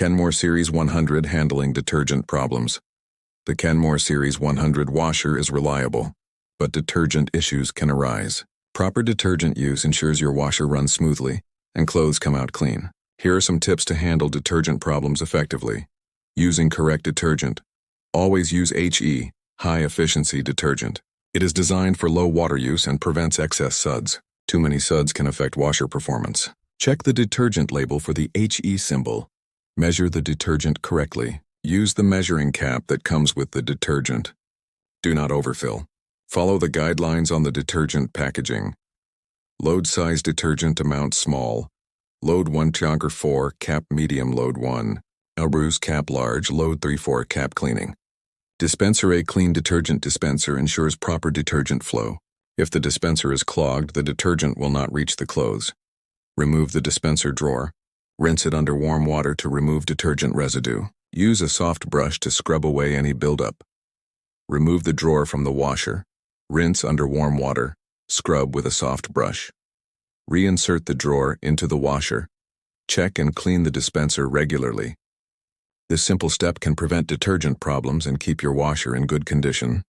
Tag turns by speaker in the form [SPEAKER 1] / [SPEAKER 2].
[SPEAKER 1] Kenmore Series 100 handling detergent problems. The Kenmore Series 100 washer is reliable, but detergent issues can arise. Proper detergent use ensures your washer runs smoothly and clothes come out clean. Here are some tips to handle detergent problems effectively. Using correct detergent. Always use HE, high-efficiency detergent. It is designed for low water use and prevents excess suds. Too many suds can affect washer performance. Check the detergent label for the HE symbol. Measure the detergent correctly. Use the measuring cap that comes with the detergent. Do not overfill. Follow the guidelines on the detergent packaging. Load size detergent amount small. Load 1 chunk or 4, cap medium load 1. Elbrus cap large, load 3/4 cap cleaning. Dispenser. A clean detergent dispenser ensures proper detergent flow. If the dispenser is clogged, the detergent will not reach the clothes. Remove the dispenser drawer. Rinse it under warm water to remove detergent residue. Use a soft brush to scrub away any buildup. Remove the drawer from the washer. Rinse under warm water. Scrub with a soft brush. Reinsert the drawer into the washer. Check and clean the dispenser regularly. This simple step can prevent detergent problems and keep your washer in good condition.